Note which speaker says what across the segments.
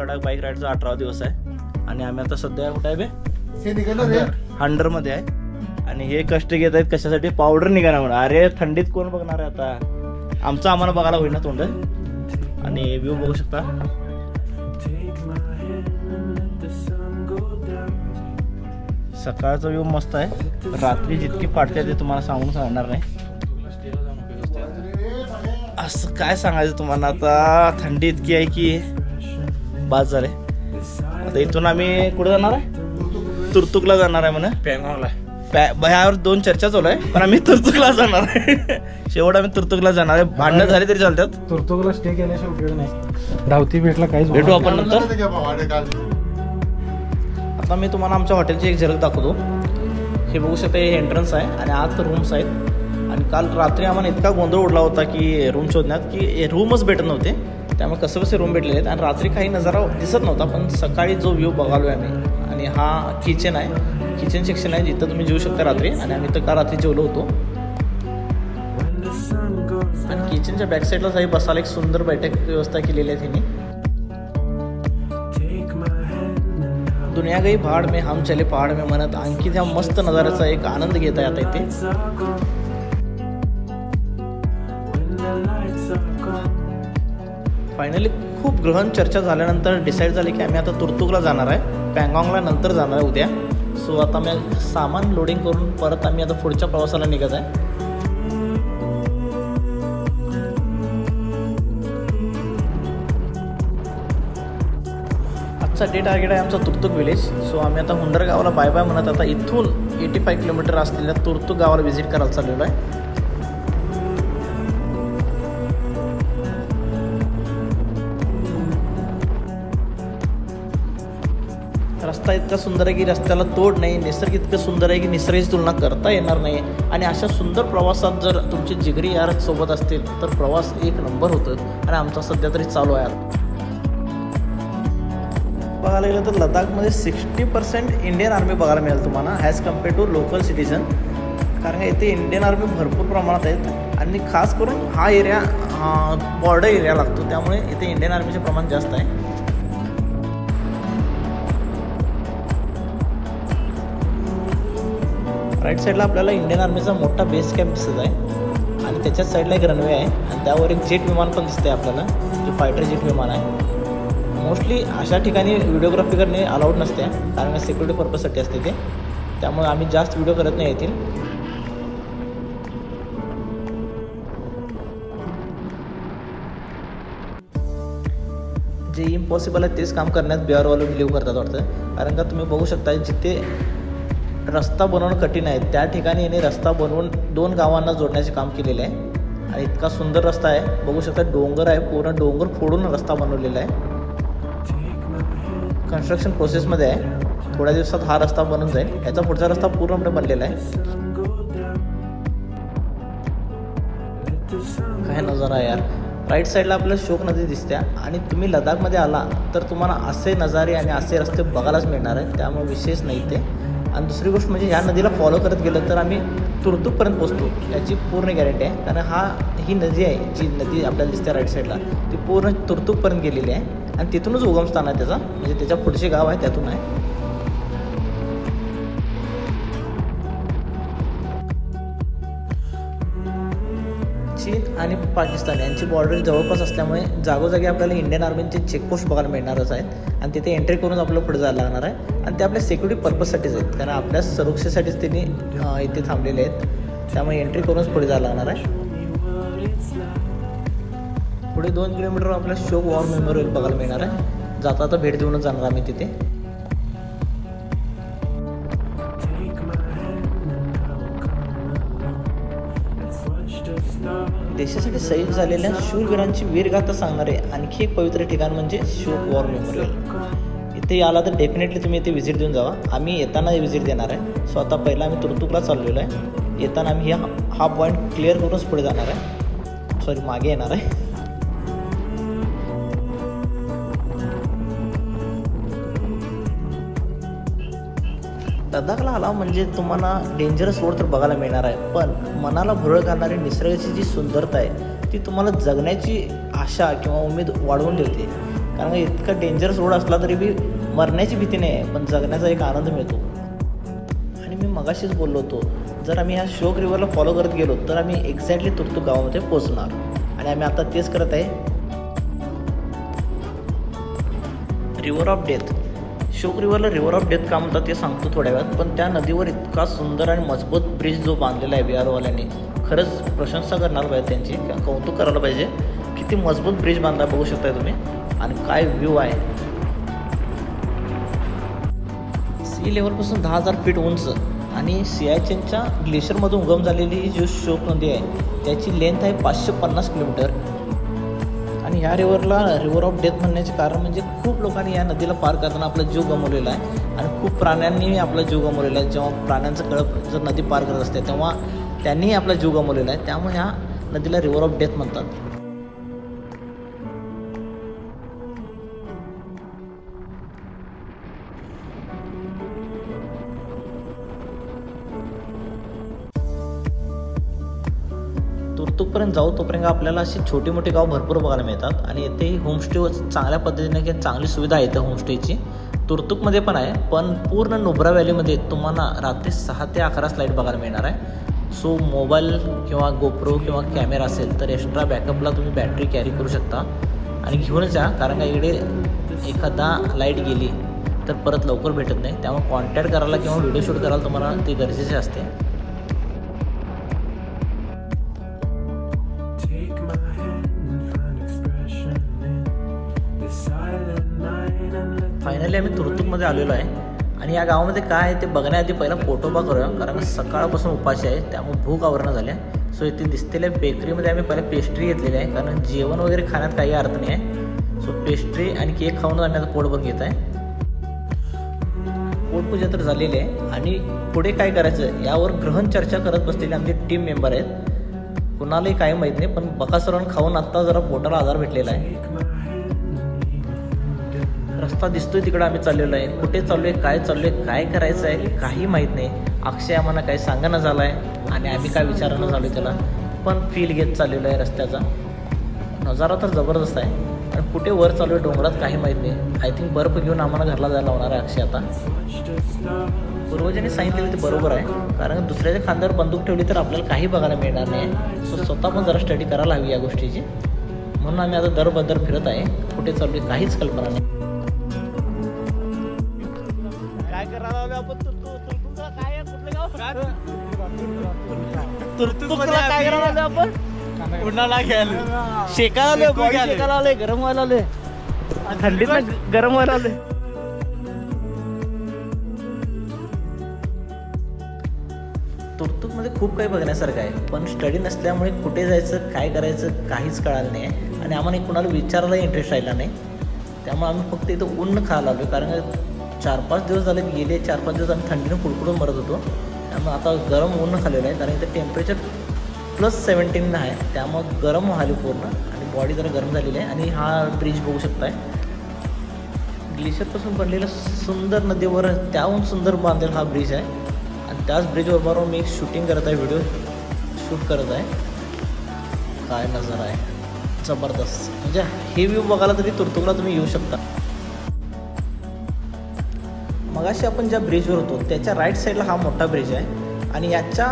Speaker 1: Ladakh bike राईडचा 18वा दिवस आहे आणि आम्ही आता सध्या कुठे आहे बे?
Speaker 2: हे निघालो रे
Speaker 1: हंडरमध्ये आहे आणि हे कष्ट घेत आहेत कशासाठी? पावडर निघाला म्हणून. अरे थंडीत कोण बघणार आहे आता? आमचं आम्हाला बघायला होईना तोंड. आणि व्ह्यू बघू शकता. सकाळचा व्ह्यू मस्त आहे. रात्री जितकी पाडते ते तुम्हाला सांगून सांगणार नाही. असं काय सांगायचं तुम्हाला आता. थंडी इतकी आहे की बास झाले. आता इथून आम्ही कुठे जाणार आहे? तुर्तुकला जाणार आहे म्हणा.
Speaker 3: पॅनगॉंगला.
Speaker 1: ह्यावर 2 चर्चा चालू आहे पण आम्ही तुर्तुकला जाणार आहे. शेवट आम्ही तुर्तुकला जाणार आहे. भांडणं झाली तरी चालतात.
Speaker 3: तुर्तुकला स्टे केल्याशिवाय उपयोग नाही. धावती भेटला काहीच
Speaker 1: भेटू आपण नंतर. आता मी तुम्हाला आमच्या हॉटेलची एक झलक दाखवतो. हे बघू शकता हे एंट्रन्स आहे आणि आत रूम्स आहेत. आणि काल रात्री आम्हाला इतका गोंधळ उडला होता की रूम शोधण्यात की रूमच भेटत नव्हते. त्यामुळे कसं कसे रूम भेटलेले आहेत आणि रात्री काही नजारा दिसत नव्हता. पण सकाळी जो व्ह्यू बघालो आहे आम्ही आणि हा किचन आहे. किचन सेक्शन आहे जिथं तुम्ही जेवू शकता रात्री. आणि आम्ही तर का रात्री जेवलो होतो. आणि किचनच्या बॅक साईडला काही बसायला एक सुंदर बैठक व्यवस्था केलेली आहे त्यांनी. दुनिया गई पहाड़ में हम चले पहाड़ में म्हणत आणखी त्या मस्त नजाऱ्याचा एक आनंद घेत आहे आता इथे. फायनली खूप गहन चर्चा झाल्यानंतर डिसाईड झाले की आम्ही आता तुर्तुकला जाणार आहे. पॅनगॉंगला नंतर जाणार आहे उद्या. सो आता मी सामान लोडिंग करून परत आम्ही आता पुढच्या प्रवासाला निघत आहे. आजचा डे टार्गेट आहे आमचा तुर्तुक विलेज. सो आम्ही आता हुंडर गावाला बाय बाय म्हणत आता इथून 85 किलोमीटर असलेल्या तुर्तुक गावाला व्हिजिट करायला चाललेलो आहे. रस्ता इतका सुंदर आहे की रस्त्याला तोड नाही. निसर्ग इतकं सुंदर आहे की निसर्गाची तुलना करता येणार नाही. आणि अशा सुंदर प्रवासात जर तुमचे जिगरी यार सोबत असतील तर प्रवास एक नंबर होतं. आणि आमचा सध्या तरी चालू आहे. बघायला गेलं तर लडाखमध्ये 60% इंडियन आर्मी बघायला मिळेल तुम्हाला as compare to local citizen. कारण का इथे इंडियन आर्मी भरपूर प्रमाणात आहेत आणि खास करून हा एरिया बॉर्डर एरिया लागतो. त्यामुळे इथे इंडियन आर्मीचे प्रमाण जास्त आहे. राईट साईडला आपल्याला इंडियन आर्मीचा मोठा बेस कॅम्प दिसत आहे आणि त्याच्याच साईडला एक रनवे आहे आणि त्यावर एक जेट विमान पण दिसते आपल्याला जे फायटर जेट विमान आहे. मोस्टली अशा ठिकाणी व्हिडिओग्राफी करणे अलाउड नसते कारण सिक्युरिटी पर्पजसाठी असते ते. त्यामुळे आम्ही जास्त व्हिडिओ करत नाही येतील. जे इम्पॉसिबल आहे तेच काम करण्यात बिहारवाले बिलीव्ह करतात वाटतं. कारण का तुम्ही बघू शकता जिथे रस्ता बनवणं कठीण आहे त्या ठिकाणी याने रस्ता बनवून 2 गावांना जोडण्याचे काम केलेले आहे. आणि इतका सुंदर रस्ता आहे. बघू शकता डोंगर आहे. पूर्ण डोंगर फोडून रस्ता बनवलेला आहे. कन्स्ट्रक्शन प्रोसेसमध्ये आहे. थोड्या दिवसात हा रस्ता बनून जाईल. याचा पुढचा रस्ता पूर्णपणे बनलेला आहे. काय नजारा आहे यार. राईट साईडला आपल्याला शोक नदी दिसते आणि तुम्ही लडाखमध्ये आला तर तुम्हाला असे नजारे आणि असे रस्ते बघायलाच मिळणार आहेत. त्यामुळे विशेष नाही ते. आणि दुसरी गोष्ट म्हणजे ह्या नदीला फॉलो करत गेलं तर आम्ही तुर्तुकपर्यंत पोहोचतो याची पूर्ण गॅरंटी आहे. कारण ही नदी आहे जी नदी आपल्याला दिसते राईट साईडला ती पूर्ण तुर्तुकपर्यंत गेलेली आहे आणि तिथूनच उगमस्थान आहे त्याचा. म्हणजे त्याच्या पुढचे गाव आहे त्यातून आहे. चीन आणि पाकिस्तान यांची बॉर्डर जवळपास असल्यामुळे जागोजागी आपल्याला इंडियन आर्मीचे चेकपोस्ट बघायला मिळणारच आहेत आणि तिथे एंट्री करून आपल्याला पुढे जायला लागणार आहे. आणि ते आपल्या सिक्युरिटी पर्पजसाठीच आहेत कारण आपल्या सुरक्षेसाठीच त्यांनी इथे थांबलेले आहेत. त्यामुळे एंट्री करूनच पुढे जायला लागणार आहे. पुढे 2 किलोमीटर आपल्याला शोक वॉर मेमोरियल बघायला मिळणार आहे. जाता आता भेट देऊनच जाणार आम्ही तिथे. देशासाठी शहीद झालेल्या शूरवीरांची वीरगाथा सांगणारे आणखी एक पवित्र ठिकाण म्हणजे शोक वॉर मेमोरियल. इथे आला तर डेफिनेटली तुम्ही इथे व्हिजिट देऊन जावा. आम्ही येताना व्हिजिट देणार आहे. सो आता पहिला आम्ही तुर्तुकला चाललेलो आहे. येताना आम्ही हा पॉईंट क्लिअर करूनच पुढे जाणार आहे. सॉरी मागे येणार आहे. लडाखला आला म्हणजे तुम्हाला डेंजरस रोड तर बघायला मिळणार आहे पण मनाला भुरळ घालणारी निसर्गाची जी सुंदरता आहे ती तुम्हाला जगण्याची आशा किंवा उमेद वाढवून ठेवते. कारण इतका डेंजरस रोड असला तरी बी मरण्याची भीती नाही आहे, पण जगण्याचा एक आनंद मिळतो. आणि मी मगाशीच बोललो होतो, जर आम्ही ह्या शोक रिव्हरला फॉलो करत गेलो तर आम्ही एक्झॅक्टली तुर्तुक गावामध्ये पोहोचणार, आणि आम्ही आता तेच करत आहे. रिव्हर ऑफ डेथ, शोक रिव्हरला रिव्हर ऑफ डेथ का म्हणतात ते सांगतो थोड्या वेळात. पण त्या नदीवर इतका सुंदर आणि मजबूत ब्रिज जो बांधलेला आहे बिहारवाल्यांनी, खरंच प्रशंसा करणार पाहिजे त्यांची, कौतुक करायला पाहिजे. किती मजबूत ब्रिज बांधला बघू शकताय तुम्ही, आणि काय व्ह्यू आहे. सी लेवलपासून 10,000 फीट उंच आणि सियाचेनच्या ग्लेशियरमधून उगम झालेली जी शोक नदी आहे त्याची लेंथ आहे 550 किलोमीटर. आणि ह्या रिव्हरला रिव्हर ऑफ डेथ म्हणण्याचे कारण म्हणजे खूप लोकांनी या नदीला पार करताना आपला जीव गमावलेला आहे, आणि खूप प्राण्यांनी आपला जीव गमावलेला आहे. जेव्हा प्राण्यांचं कळप जर नदी पार करत असते तेव्हा त्यांनीही आपला जीव गमावलेला आहे, त्यामुळे ह्या नदीला रिव्हर ऑफ डेथ म्हणतात. तुर्तुकपर्यंत जाऊ तोपर्यंत आपल्याला अशी छोटी मोठी गाव भरपूर बघायला मिळतात, आणि येथे होमस्टे चांगल्या पद्धतीने किंवा चांगली सुविधा आहे त्या होमस्टेची. तुर्तुकमध्ये पण आहे, पण पूर्ण नुब्रा व्हॅलीमध्ये तुम्हाला रात्री 6 ते 11 लाईट बघायला मिळणार आहे. सो मोबाईल किंवा गोप्रो किंवा कॅमेरा असेल तर एक्स्ट्रा बॅकअपला तुम्ही बॅटरी कॅरी करू शकता आणि घेऊनच जा, कारण का इकडे एखादा लाईट गेली तर परत लवकर भेटत नाही. त्यामुळे कॉन्टॅक्ट करायला किंवा व्हिडिओ शूट करायला तुम्हाला ते गरजेचे असते. फायनली आम्ही तुर्तुकमध्ये आलेलो आहे, आणि या गावामध्ये काय आहे ते बघण्याआधी पहिला पोटोबा करूया, कारण सकाळपासून उपाशी आहे त्यामुळे भूक आवरणं झाल्या. सो इथे दिसलेल्या बेकरीमध्ये आम्ही पहिला पेस्ट्री घेतलेली आहे, कारण जेवण वगैरे खाण्यात काही अर्थ नाही आहे. सो पेस्ट्री आणि केक खाऊन आम्ही आता पोट भरून घेत आहे. पोटपूजा तर झालेली आहे, आणि पुढे काय करायचं यावर गहन चर्चा करत बसलेले आमचे टीम मेंबर आहेत. कुणालाही काही माहीत नाही, पण बकासुरानं खाऊन आत्ता जरा पोटाला आधार भेटलेला आहे. रस्ता दिसतोय तिकडं आम्ही चाललेलो आहे. कुठे चाललो आहे, काय चाललो आहे, काय करायचं आहे काही माहीत नाही. अक्षय आम्हाला काही सांगणं झालं आहे आणि आम्ही काय विचारणं झालो आहे त्याला, पण फील घेत चाललेलो आहे. रस्त्याचा नजारा तर जबरदस्त आहे, आणि कुठे वर चालू आहे डोंगरात काही माहीत नाही. आय थिंक बर्फ घेऊन आम्हाला घरला जायला लावणार आहे अक्षय. आता पूर्वजांनी सांगितलेलं ते बरोबर आहे, कारण दुसऱ्याच्या खांद्यावर बंदूक ठेवली तर आपल्याला काही बघायला मिळणार नाही. सो स्वतः पण जरा स्टडी करायला हवी या गोष्टीची. म्हणून आम्ही आता दरबदर फिरत आहे. कुठे चालू आहे काहीच कल्पना नाही. काय करायला आपण तुर्तुकला काय आहे, कुठलं गाव तुर्तुकला काय करायला आपण उन्हाळा घ्यायला शेकायला आलोय, बॉडी शेकायला आलोय, गरम व्हायला आलोय, थंडीत गरम व्हायला आलोय. तुर्तुकमध्ये खूप काही बघण्यासारखं आहे, पण स्टडी नसल्यामुळे कुठे जायचं काय करायचं काहीच कळालं नाही आहे, आणि आम्हाला कुणाला विचारायला इंटरेस्ट राहिला नाही. त्यामुळे आम्ही फक्त इथं ऊन खायला आलो, कारण 4-5 दिवस झाले गेले. 4-5 दिवस आम्ही थंडीनं कुडकुडून मरत होतो. त्यामुळे आता गरम ऊन खाल्लेलं आहे, कारण इथं टेम्परेचर +17 आहे. त्यामुळं गरम व्हाली पूर्ण, आणि बॉडी जरा गरम झालेली आहे. आणि हा ब्रिज बघू शकताय, ग्लेशियरपासून बनलेलं सुंदर नदीवर त्याहून सुंदर बांधलेला हा ब्रिज आहे. आणि त्याच ब्रिजवर मी शूटिंग करत आहे, व्हिडिओ शूट करत आहे. काय नजारा आहे जबरदस्त. म्हणजे हे व्ह्यू बघायला तरी तुर्तुकला तुम्ही येऊ शकता. मगाशी आपण ज्या ब्रिजवर होतो त्याच्या राईट साईडला हा मोठा ब्रिज आहे, आणि याच्या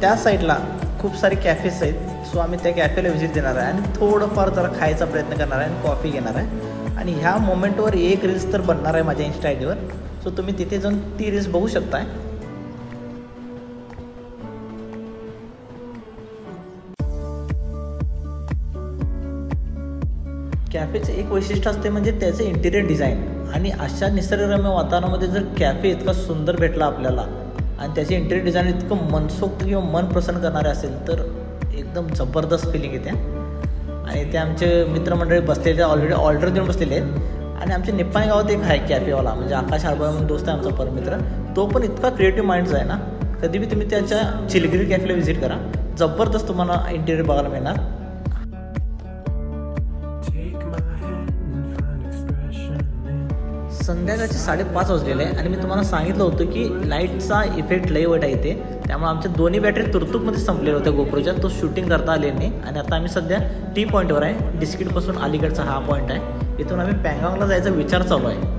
Speaker 1: त्या साईडला खूप सारे कॅफेस आहेत. सो आम्ही त्या कॅफेला व्हिजिट देणार आहे, आणि थोडंफार जरा खायचा प्रयत्न करणार आहे, आणि कॉफी घेणार आहे. आणि ह्या मोमेंटवर एक रील्स तर बनणार आहे माझ्या इन्स्टा आय डीवर. सो तुम्ही तिथे जाऊन ती रील्स बघू शकताय. कॅफेचं एक वैशिष्ट्य असते म्हणजे त्याचं इंटिरियर डिझाईन. आणि अशा निसर्गरम्य वातावरणामध्ये जर कॅफे इतका सुंदर भेटला आपल्याला, आणि त्याचे इंटिरियर डिझाईन इतकं मनसोक्त किंवा मन प्रसन्न करणारे असेल तर एकदम जबरदस्त फिलिंग येते. आणि ते आमचे मित्रमंडळी बसलेले ऑलरेडी ऑर्डर देऊन बसलेले आहेत. आणि आमच्या निप्पाणी गावात एक आहे कॅफेवाला, म्हणजे आकाश आळबा म्हणून दोस्त आहे आमचा परमित्र. तो पण इतका क्रिएटिव्ह माइंडचा आहे ना, कधी बी तुम्ही त्याच्या चिलगिरी कॅफेला व्हिजिट करा, जबरदस्त तुम्हाला इंटिरियर बघायला मिळणार. संध्याकाळचे 5:30 वाजलेले आहे आणि मी तुम्हाला सांगितलं होतं की लाईटचा इफेक्ट लई वाईट आहे ते, त्यामुळे आमच्या दोन्ही बॅटरी तुर्तुकमध्ये संपलेल्या होत्या गोप्रोच्या, तो शूटिंग करता आले नाही. आणि आता आम्ही सध्या टी पॉईंटवर आहे, डिस्किटपासून अलीकडचा हा पॉईंट आहे. इथून आम्ही पँगाँगला जायचा विचार चालू आहे.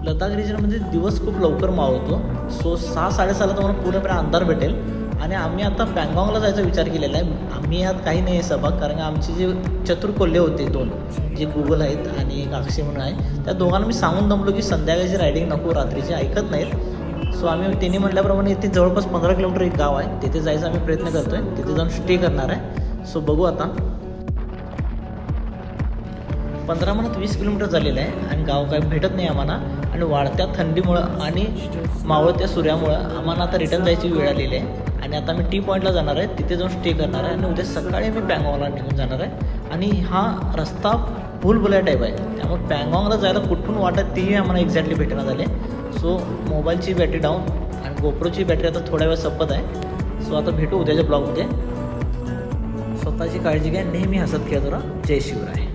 Speaker 1: लडाख रिजनमध्ये दिवस खूप लवकर मावळतो, सो 6-6:30ला तुम्हाला पूर्णपणे अंधार भेटेल. आणि आम्ही आता पँगाँगला जायचा विचार केलेला आहे. आम्ही यात काही नाही आहे सहभाग, कारण का आमचे जे चतुर कोल्हे होते 2, जे गुगल आहेत आणि एक अक्षय म्हणून आहे, त्या दोघांना मी सांगून दमलो की संध्याकाळची रायडिंग नको, रात्रीची ऐकत नाहीत. सो आम्ही त्यांनी म्हटल्याप्रमाणे इथे जवळपास 15 किलोमीटर एक गाव आहे, तिथे जायचा आम्ही प्रयत्न करतो आहे. तिथे जाऊन स्टे करणार आहे. सो बघू आता. 15 म्हणत 20 किलोमीटर झालेलं आहे आणि गाव काय भेटत नाही आम्हाला. आणि वाढत्या थंडीमुळं आणि मावळत्या सूर्यामुळं आम्हाला आता रिटर्न जायची वेळ आलेली आहे. आणि आता मी टी पॉईंटला जाणार आहे, तिथे जाऊन स्टे करणार आहे आणि उद्या सकाळी मी पँगाँगला निघून जाणार आहे. आणि हा रस्ता भूलभुलैया टाईप आहे, त्यामुळे पँगाँगला जायला कुठून वाटत तीही आम्हाला एक्झॅक्टली भेटणं झाले. सो मोबाईलची बॅटरी डाऊन आणि गोप्रोची बॅटरी आता थोड्या वेळ संपत आहे. सो आता भेटू उद्याच्या ब्लॉगमध्ये. स्वतःची काळजी घ्या, नेहमी हसत खेळत राहा. जय शिवराय.